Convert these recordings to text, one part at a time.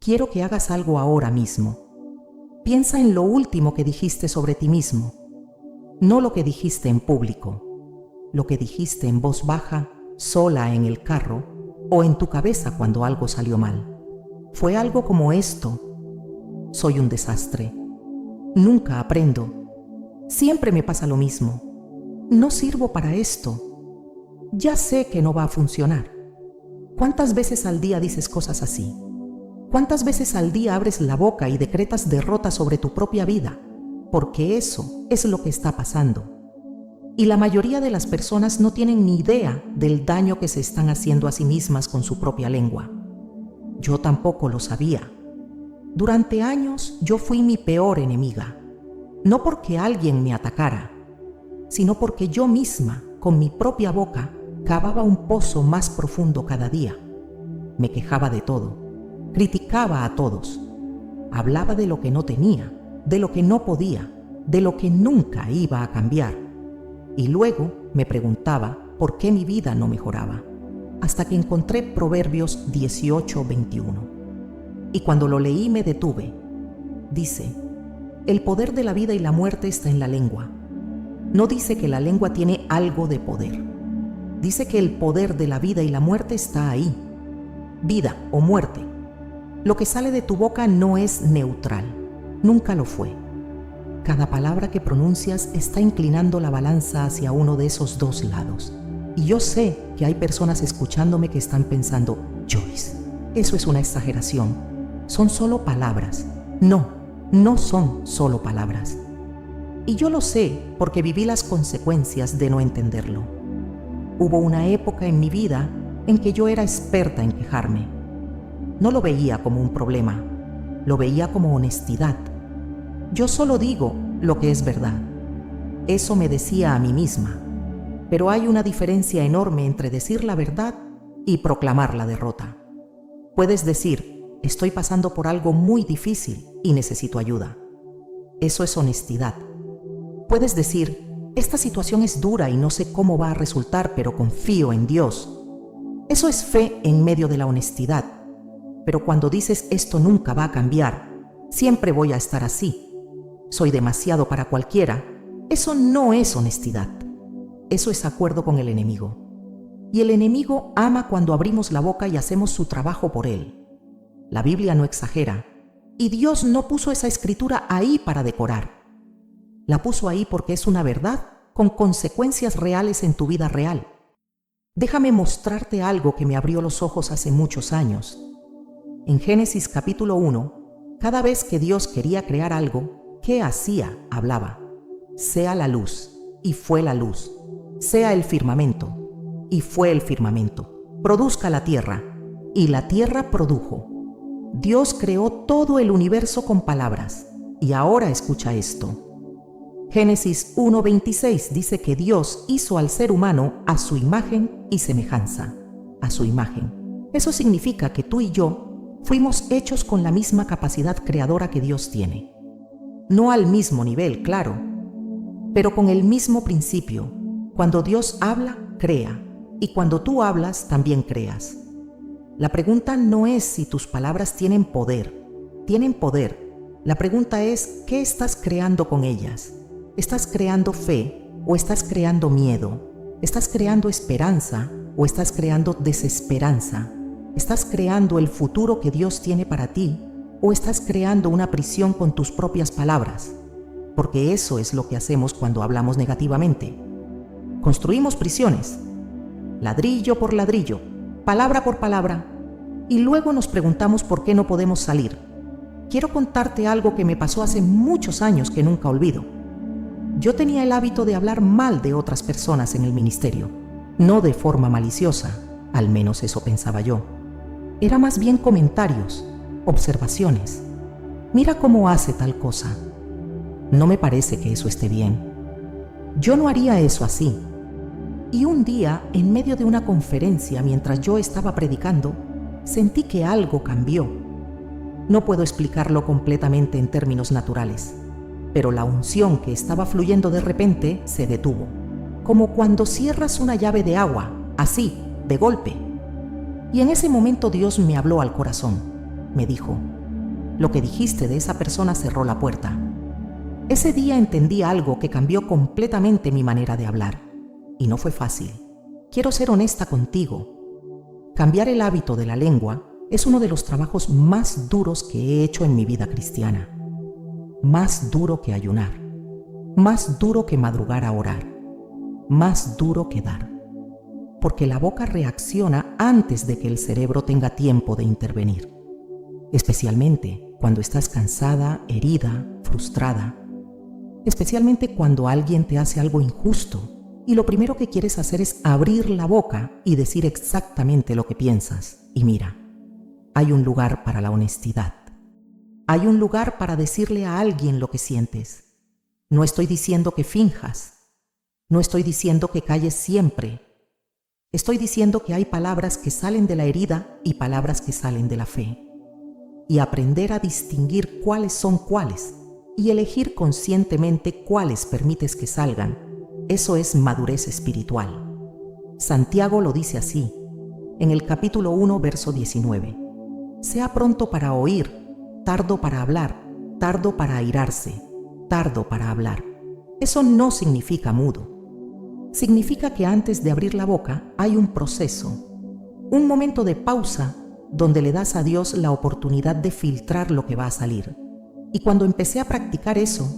Quiero que hagas algo ahora mismo. Piensa en lo último que dijiste sobre ti mismo, no lo que dijiste en público, lo que dijiste en voz baja, sola en el carro o en tu cabeza cuando algo salió mal. Fue algo como esto: soy un desastre, nunca aprendo, siempre me pasa lo mismo, no sirvo para esto, ya sé que no va a funcionar. ¿Cuántas veces al día dices cosas así? ¿Cuántas veces al día abres la boca y decretas derrota sobre tu propia vida? Porque eso es lo que está pasando. Y la mayoría de las personas no tienen ni idea del daño que se están haciendo a sí mismas con su propia lengua. Yo tampoco lo sabía. Durante años yo fui mi peor enemiga. No porque alguien me atacara, sino porque yo misma, con mi propia boca, cavaba un pozo más profundo cada día. Me quejaba de todo. Criticaba a todos, hablaba de lo que no tenía, de lo que no podía, de lo que nunca iba a cambiar. Y luego me preguntaba por qué mi vida no mejoraba, hasta que encontré Proverbios 18:21. Y cuando lo leí me detuve. Dice: el poder de la vida y la muerte está en la lengua. No dice que la lengua tiene algo de poder. Dice que el poder de la vida y la muerte está ahí. Vida o muerte. Lo que sale de tu boca no es neutral, nunca lo fue. Cada palabra que pronuncias está inclinando la balanza hacia uno de esos dos lados. Y yo sé que hay personas escuchándome que están pensando: Joyce, eso es una exageración, son solo palabras. No, no son solo palabras. Y yo lo sé porque viví las consecuencias de no entenderlo. Hubo una época en mi vida en que yo era experta en quejarme. No lo veía como un problema, lo veía como honestidad. Yo solo digo lo que es verdad. Eso me decía a mí misma. Pero hay una diferencia enorme entre decir la verdad y proclamar la derrota. Puedes decir: estoy pasando por algo muy difícil y necesito ayuda. Eso es honestidad. Puedes decir: esta situación es dura y no sé cómo va a resultar, pero confío en Dios. Eso es fe en medio de la honestidad. Pero cuando dices: esto nunca va a cambiar, siempre voy a estar así, soy demasiado para cualquiera, eso no es honestidad. Eso es acuerdo con el enemigo. Y el enemigo ama cuando abrimos la boca y hacemos su trabajo por él. La Biblia no exagera, y Dios no puso esa escritura ahí para decorar. La puso ahí porque es una verdad con consecuencias reales en tu vida real. Déjame mostrarte algo que me abrió los ojos hace muchos años. En Génesis capítulo 1, cada vez que Dios quería crear algo, ¿qué hacía? Hablaba: sea la luz, y fue la luz. Sea el firmamento, y fue el firmamento. Produzca la tierra, y la tierra produjo. Dios creó todo el universo con palabras. Y ahora escucha esto. Génesis 1:26 dice que Dios hizo al ser humano a su imagen y semejanza. A su imagen. Eso significa que tú y yo fuimos hechos con la misma capacidad creadora que Dios tiene. No al mismo nivel, claro, pero con el mismo principio. Cuando Dios habla, crea, y cuando tú hablas, también creas. La pregunta no es si tus palabras tienen poder. Tienen poder. La pregunta es: ¿qué estás creando con ellas? ¿Estás creando fe o estás creando miedo? ¿Estás creando esperanza o estás creando desesperanza? ¿Estás creando el futuro que Dios tiene para ti o estás creando una prisión con tus propias palabras? Porque eso es lo que hacemos cuando hablamos negativamente. Construimos prisiones, ladrillo por ladrillo, palabra por palabra, y luego nos preguntamos por qué no podemos salir. Quiero contarte algo que me pasó hace muchos años que nunca olvido. Yo tenía el hábito de hablar mal de otras personas en el ministerio, no de forma maliciosa, al menos eso pensaba yo. Era más bien comentarios, observaciones. Mira cómo hace tal cosa. No me parece que eso esté bien. Yo no haría eso así. Y un día, en medio de una conferencia, mientras yo estaba predicando, sentí que algo cambió. No puedo explicarlo completamente en términos naturales, pero la unción que estaba fluyendo de repente se detuvo, como cuando cierras una llave de agua, así, de golpe. Y en ese momento Dios me habló al corazón. me dijo. Lo que dijiste de esa persona cerró la puerta. Ese día entendí algo que cambió completamente mi manera de hablar. Y no fue fácil. Quiero ser honesta contigo. Cambiar el hábito de la lengua es uno de los trabajos más duros que he hecho en mi vida cristiana. Más duro que ayunar. Más duro que madrugar a orar. Más duro que dar. Porque la boca reacciona antes de que el cerebro tenga tiempo de intervenir. Especialmente cuando estás cansada, herida, frustrada. Especialmente cuando alguien te hace algo injusto y lo primero que quieres hacer es abrir la boca y decir exactamente lo que piensas. Y mira, hay un lugar para la honestidad. Hay un lugar para decirle a alguien lo que sientes. No estoy diciendo que finjas. No estoy diciendo que calles siempre. Estoy diciendo que hay palabras que salen de la herida y palabras que salen de la fe. Y aprender a distinguir cuáles son cuáles y elegir conscientemente cuáles permites que salgan, eso es madurez espiritual. Santiago lo dice así, en el capítulo 1, verso 19. Sea pronto para oír, tardo para hablar, tardo para airarse, tardo para hablar. Eso no significa mudo. Significa que antes de abrir la boca hay un proceso, un momento de pausa donde le das a Dios la oportunidad de filtrar lo que va a salir. Y cuando empecé a practicar eso,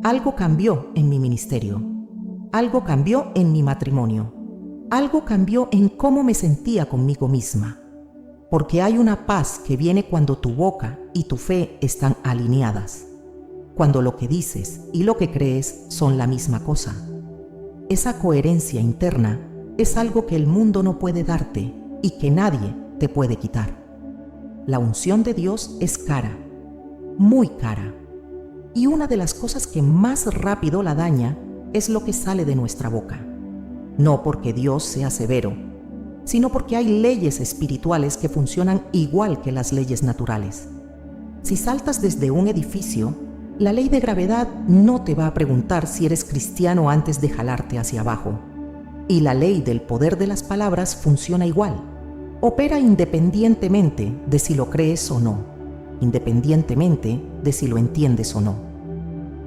algo cambió en mi ministerio, algo cambió en mi matrimonio, algo cambió en cómo me sentía conmigo misma. Porque hay una paz que viene cuando tu boca y tu fe están alineadas, cuando lo que dices y lo que crees son la misma cosa. Esa coherencia interna es algo que el mundo no puede darte y que nadie te puede quitar. La unción de Dios es cara, muy cara. Y una de las cosas que más rápido la daña es lo que sale de nuestra boca. No porque Dios sea severo, sino porque hay leyes espirituales que funcionan igual que las leyes naturales. Si saltas desde un edificio, la ley de gravedad no te va a preguntar si eres cristiano antes de jalarte hacia abajo. Y la ley del poder de las palabras funciona igual. Opera independientemente de si lo crees o no, independientemente de si lo entiendes o no.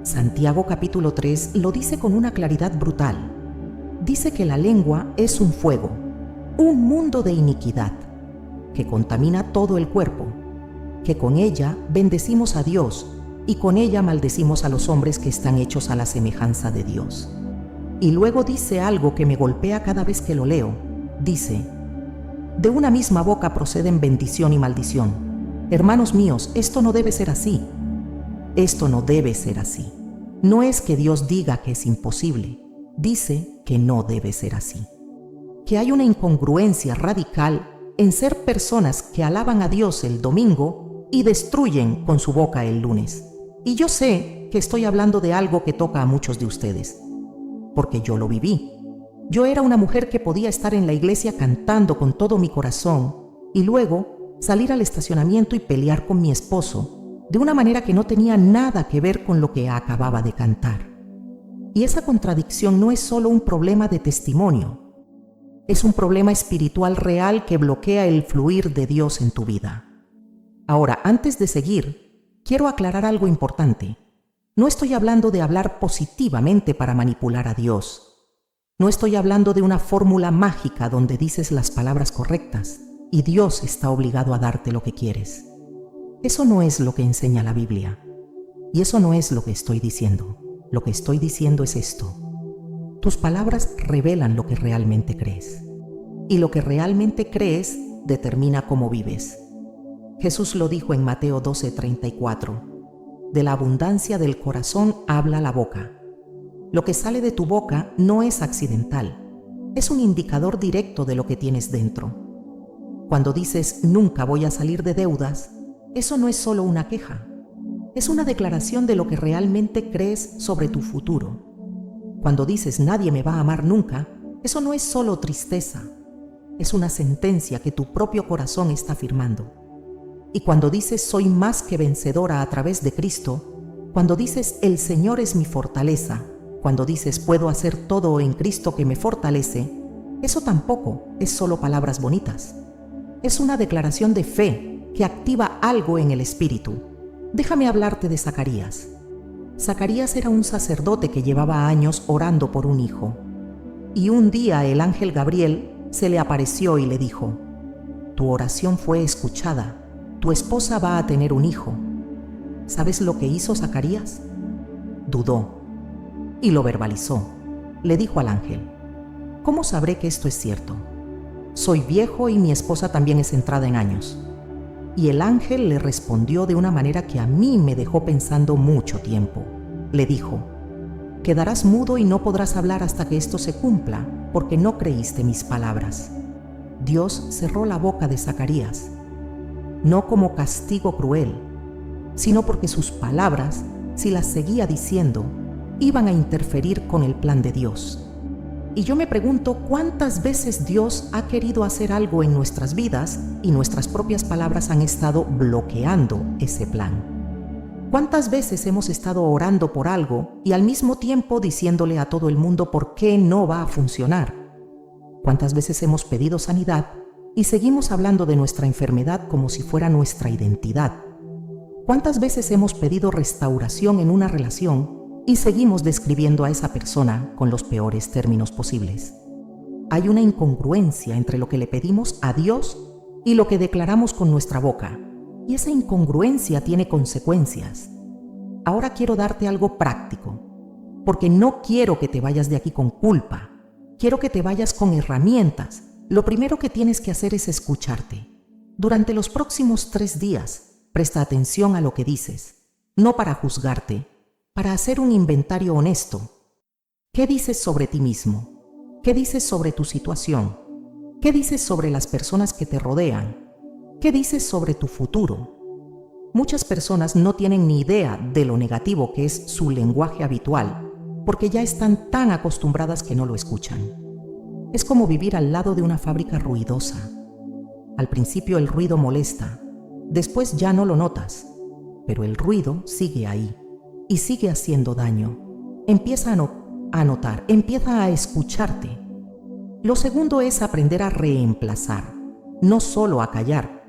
Santiago capítulo 3 lo dice con una claridad brutal. Dice que la lengua es un fuego, un mundo de iniquidad, que contamina todo el cuerpo, que con ella bendecimos a Dios y con ella maldecimos a los hombres que están hechos a la semejanza de Dios. Y luego dice algo que me golpea cada vez que lo leo. Dice, de una misma boca proceden bendición y maldición. Hermanos míos, esto no debe ser así. Esto no debe ser así. No es que Dios diga que es imposible, dice que no debe ser así. Que hay una incongruencia radical en ser personas que alaban a Dios el domingo y destruyen con su boca el lunes. Y yo sé que estoy hablando de algo que toca a muchos de ustedes, porque yo lo viví. Yo era una mujer que podía estar en la iglesia cantando con todo mi corazón y luego salir al estacionamiento y pelear con mi esposo de una manera que no tenía nada que ver con lo que acababa de cantar. Y esa contradicción no es solo un problema de testimonio, es un problema espiritual real que bloquea el fluir de Dios en tu vida. Ahora, antes de seguir, quiero aclarar algo importante. No estoy hablando de hablar positivamente para manipular a Dios. No estoy hablando de una fórmula mágica donde dices las palabras correctas y Dios está obligado a darte lo que quieres. Eso no es lo que enseña la Biblia. Y eso no es lo que estoy diciendo. Lo que estoy diciendo es esto. Tus palabras revelan lo que realmente crees. Y lo que realmente crees determina cómo vives. Jesús lo dijo en Mateo 12:34. De la abundancia del corazón habla la boca. Lo que sale de tu boca no es accidental. Es un indicador directo de lo que tienes dentro. Cuando dices nunca voy a salir de deudas, eso no es solo una queja. Es una declaración de lo que realmente crees sobre tu futuro. Cuando dices nadie me va a amar nunca, eso no es solo tristeza. Es una sentencia que tu propio corazón está firmando. Y cuando dices soy más que vencedora a través de Cristo, cuando dices el Señor es mi fortaleza, cuando dices puedo hacer todo en Cristo que me fortalece, eso tampoco es solo palabras bonitas. Es una declaración de fe que activa algo en el espíritu. Déjame hablarte de Zacarías. Zacarías era un sacerdote que llevaba años orando por un hijo. Y un día el ángel Gabriel se le apareció y le dijo: tu oración fue escuchada, tu esposa va a tener un hijo. ¿Sabes lo que hizo Zacarías? Dudó y lo verbalizó. Le dijo al ángel: ¿cómo sabré que esto es cierto? Soy viejo y mi esposa también es entrada en años. Y el ángel le respondió de una manera que a mí me dejó pensando mucho tiempo. Le dijo: quedarás mudo y no podrás hablar hasta que esto se cumpla, porque no creíste mis palabras. Dios cerró la boca de Zacarías, no como castigo cruel, sino porque sus palabras, si las seguía diciendo, iban a interferir con el plan de Dios. Y yo me pregunto cuántas veces Dios ha querido hacer algo en nuestras vidas y nuestras propias palabras han estado bloqueando ese plan. ¿Cuántas veces hemos estado orando por algo y al mismo tiempo diciéndole a todo el mundo por qué no va a funcionar? ¿Cuántas veces hemos pedido sanidad y seguimos hablando de nuestra enfermedad como si fuera nuestra identidad? ¿Cuántas veces hemos pedido restauración en una relación y seguimos describiendo a esa persona con los peores términos posibles? Hay una incongruencia entre lo que le pedimos a Dios y lo que declaramos con nuestra boca, y esa incongruencia tiene consecuencias. Ahora quiero darte algo práctico, porque no quiero que te vayas de aquí con culpa. Quiero que te vayas con herramientas. Lo primero que tienes que hacer es escucharte. Durante los próximos 3 días, presta atención a lo que dices, no para juzgarte, para hacer un inventario honesto. ¿Qué dices sobre ti mismo? ¿Qué dices sobre tu situación? ¿Qué dices sobre las personas que te rodean? ¿Qué dices sobre tu futuro? Muchas personas no tienen ni idea de lo negativo que es su lenguaje habitual, porque ya están tan acostumbradas que no lo escuchan. Es como vivir al lado de una fábrica ruidosa. Al principio el ruido molesta, después ya no lo notas, pero el ruido sigue ahí y sigue haciendo daño. Empieza a notar, empieza a escucharte. Lo segundo es aprender a reemplazar, no solo a callar.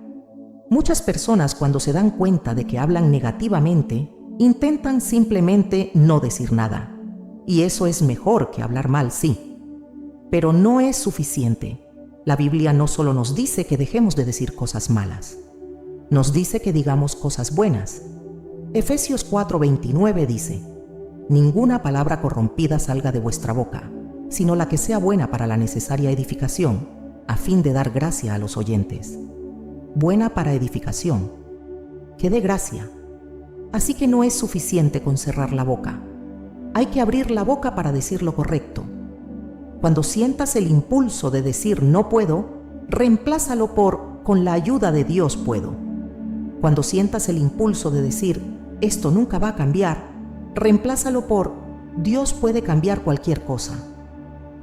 Muchas personas, cuando se dan cuenta de que hablan negativamente, intentan simplemente no decir nada. Y eso es mejor que hablar mal, sí. Pero no es suficiente. La Biblia no solo nos dice que dejemos de decir cosas malas, nos dice que digamos cosas buenas. Efesios 4:29 dice: ninguna palabra corrompida salga de vuestra boca, sino la que sea buena para la necesaria edificación, a fin de dar gracia a los oyentes. Buena para edificación. Que dé gracia. Así que no es suficiente con cerrar la boca. Hay que abrir la boca para decir lo correcto. Cuando sientas el impulso de decir no puedo, reemplázalo por con la ayuda de Dios puedo. Cuando sientas el impulso de decir esto nunca va a cambiar, reemplázalo por Dios puede cambiar cualquier cosa.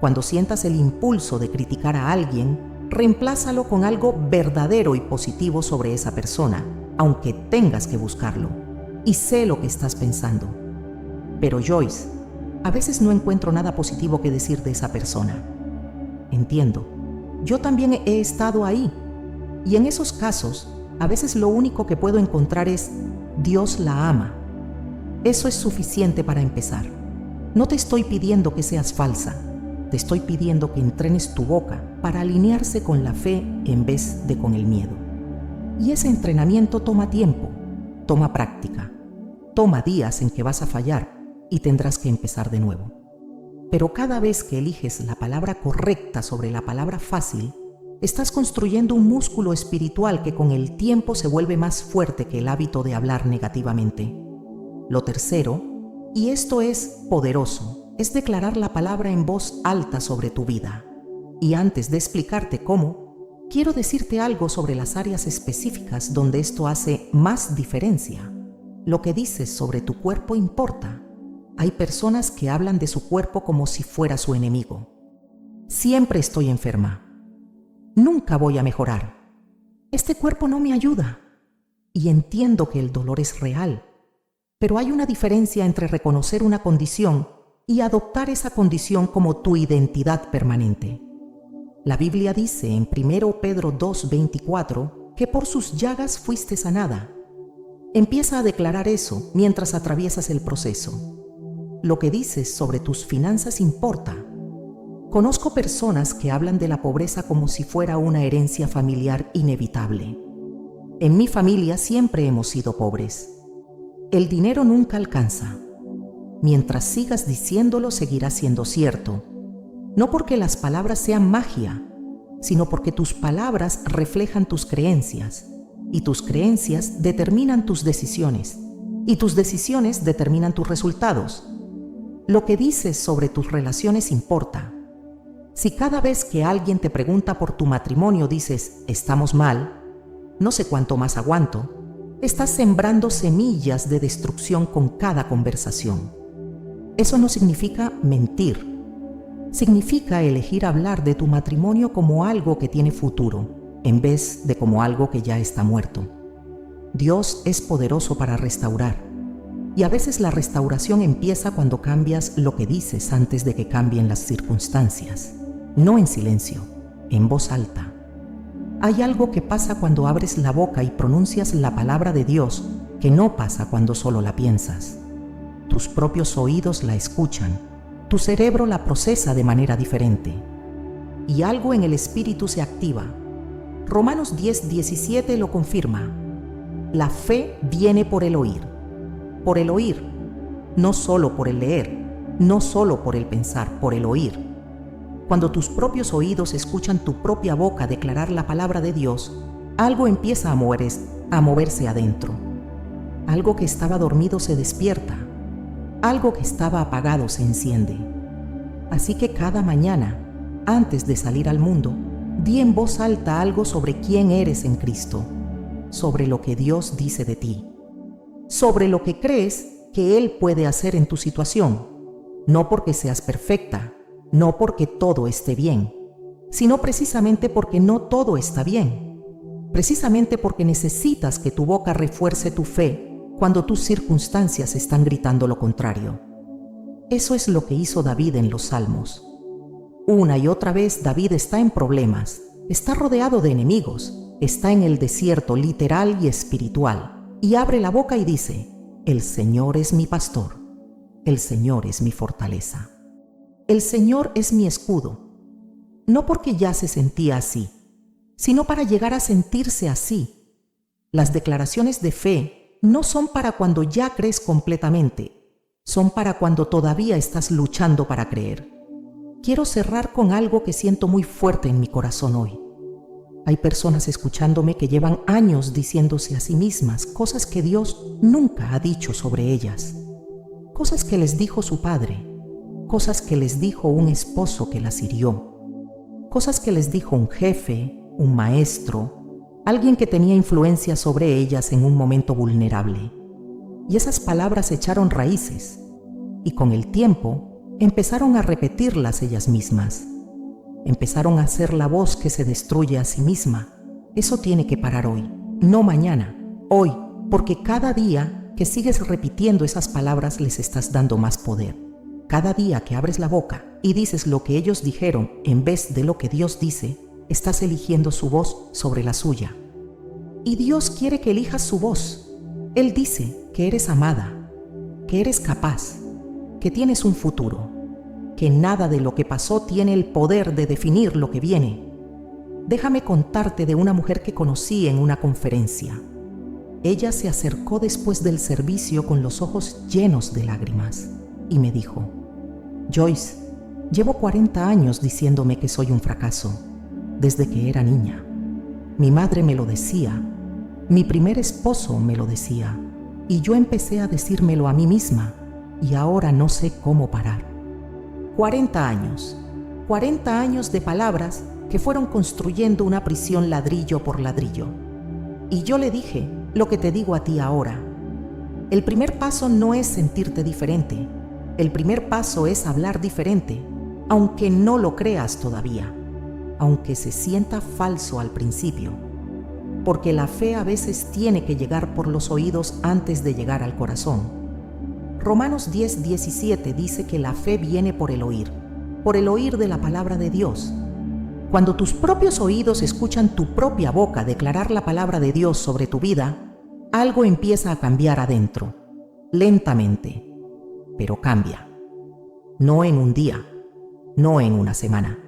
Cuando sientas el impulso de criticar a alguien, reemplázalo con algo verdadero y positivo sobre esa persona, aunque tengas que buscarlo. Y sé lo que estás pensando. Pero Joyce, a veces no encuentro nada positivo que decir de esa persona. Entiendo. Yo también he estado ahí. Y en esos casos, a veces lo único que puedo encontrar es Dios la ama. Eso es suficiente para empezar. No te estoy pidiendo que seas falsa. Te estoy pidiendo que entrenes tu boca para alinearse con la fe en vez de con el miedo. Y ese entrenamiento toma tiempo, toma práctica, toma días en que vas a fallar y tendrás que empezar de nuevo. Pero cada vez que eliges la palabra correcta sobre la palabra fácil, estás construyendo un músculo espiritual que con el tiempo se vuelve más fuerte que el hábito de hablar negativamente. Lo tercero, y esto es poderoso, es declarar la palabra en voz alta sobre tu vida. Y antes de explicarte cómo, quiero decirte algo sobre las áreas específicas donde esto hace más diferencia. Lo que dices sobre tu cuerpo importa. Hay personas que hablan de su cuerpo como si fuera su enemigo. Siempre estoy enferma. Nunca voy a mejorar. Este cuerpo no me ayuda. Y entiendo que el dolor es real. Pero hay una diferencia entre reconocer una condición y adoptar esa condición como tu identidad permanente. La Biblia dice en 1 Pedro 2:24 que por sus llagas fuiste sanada. Empieza a declarar eso mientras atraviesas el proceso. Lo que dices sobre tus finanzas importa. Conozco personas que hablan de la pobreza como si fuera una herencia familiar inevitable. En mi familia siempre hemos sido pobres. El dinero nunca alcanza. Mientras sigas diciéndolo, seguirá siendo cierto. No porque las palabras sean magia, sino porque tus palabras reflejan tus creencias, y tus creencias determinan tus decisiones, y tus decisiones determinan tus resultados. Lo que dices sobre tus relaciones importa. Si cada vez que alguien te pregunta por tu matrimonio dices, estamos mal, no sé cuánto más aguanto, estás sembrando semillas de destrucción con cada conversación. Eso no significa mentir. Significa elegir hablar de tu matrimonio como algo que tiene futuro, en vez de como algo que ya está muerto. Dios es poderoso para restaurar, y a veces la restauración empieza cuando cambias lo que dices antes de que cambien las circunstancias. No en silencio, en voz alta. Hay algo que pasa cuando abres la boca y pronuncias la palabra de Dios que no pasa cuando solo la piensas. Tus propios oídos la escuchan, tu cerebro la procesa de manera diferente, y algo en el espíritu se activa. Romanos 10:17 lo confirma. La fe viene por el oír, no solo por el leer, no solo por el pensar, por el oír. Cuando tus propios oídos escuchan tu propia boca declarar la palabra de Dios, algo empieza a moverse adentro. Algo que estaba dormido se despierta. Algo que estaba apagado se enciende. Así que cada mañana, antes de salir al mundo, di en voz alta algo sobre quién eres en Cristo, sobre lo que Dios dice de ti, sobre lo que crees que Él puede hacer en tu situación, no porque seas perfecta, no porque todo esté bien, sino precisamente porque no todo está bien, precisamente porque necesitas que tu boca refuerce tu fe cuando tus circunstancias están gritando lo contrario. Eso es lo que hizo David en los Salmos. Una y otra vez David está en problemas, está rodeado de enemigos, está en el desierto literal y espiritual, y abre la boca y dice, el Señor es mi pastor, el Señor es mi fortaleza. El Señor es mi escudo, no porque ya se sentía así, sino para llegar a sentirse así. Las declaraciones de fe no son para cuando ya crees completamente, son para cuando todavía estás luchando para creer. Quiero cerrar con algo que siento muy fuerte en mi corazón hoy. Hay personas escuchándome que llevan años diciéndose a sí mismas cosas que Dios nunca ha dicho sobre ellas, cosas que les dijo su padre, cosas que les dijo un esposo que las hirió, cosas que les dijo un jefe, un maestro, alguien que tenía influencia sobre ellas en un momento vulnerable. Y esas palabras echaron raíces, y con el tiempo empezaron a repetirlas ellas mismas. Empezaron a ser la voz que se destruye a sí misma. Eso tiene que parar hoy, no mañana, hoy, porque cada día que sigues repitiendo esas palabras les estás dando más poder. Cada día que abres la boca y dices lo que ellos dijeron en vez de lo que Dios dice, estás eligiendo su voz sobre la suya. Y Dios quiere que elijas su voz. Él dice que eres amada, que eres capaz, que tienes un futuro, que nada de lo que pasó tiene el poder de definir lo que viene. Déjame contarte de una mujer que conocí en una conferencia. Ella se acercó después del servicio con los ojos llenos de lágrimas y me dijo, Joyce, llevo 40 años diciéndome que soy un fracaso, desde que era niña. Mi madre me lo decía, mi primer esposo me lo decía, y yo empecé a decírmelo a mí misma, y ahora no sé cómo parar. 40 años de palabras que fueron construyendo una prisión ladrillo por ladrillo. Y yo le dije lo que te digo a ti ahora. El primer paso no es sentirte diferente. El primer paso es hablar diferente, aunque no lo creas todavía, aunque se sienta falso al principio, porque la fe a veces tiene que llegar por los oídos antes de llegar al corazón. Romanos 10:17 dice que la fe viene por el oír de la palabra de Dios. Cuando tus propios oídos escuchan tu propia boca declarar la palabra de Dios sobre tu vida, algo empieza a cambiar adentro, lentamente, pero cambia. No en un día, no en una semana.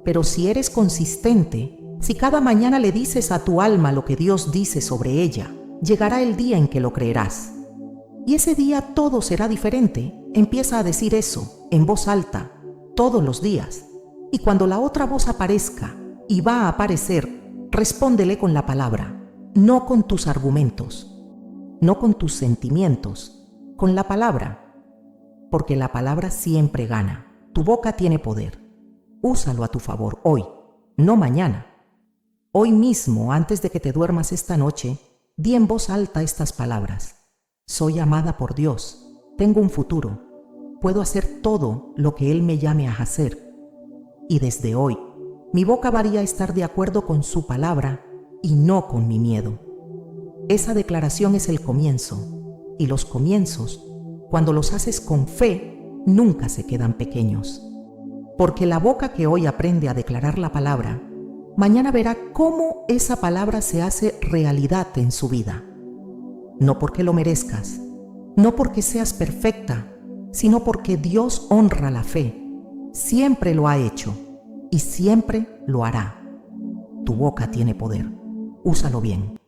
Pero si eres consistente, si cada mañana le dices a tu alma lo que Dios dice sobre ella, llegará el día en que lo creerás. Y ese día todo será diferente. Empieza a decir eso, en voz alta, todos los días. Y cuando la otra voz aparezca, y va a aparecer, respóndele con la palabra, no con tus argumentos, no con tus sentimientos, con la palabra. Porque la palabra siempre gana. Tu boca tiene poder. Úsalo a tu favor hoy, no mañana. Hoy mismo, antes de que te duermas esta noche, di en voz alta estas palabras. Soy amada por Dios, tengo un futuro, puedo hacer todo lo que Él me llame a hacer. Y desde hoy, mi boca varía a estar de acuerdo con su palabra y no con mi miedo. Esa declaración es el comienzo, y los comienzos, cuando los haces con fe, nunca se quedan pequeños. Porque la boca que hoy aprende a declarar la palabra, mañana verá cómo esa palabra se hace realidad en su vida. No porque lo merezcas, no porque seas perfecta, sino porque Dios honra la fe. Siempre lo ha hecho y siempre lo hará. Tu boca tiene poder. Úsalo bien.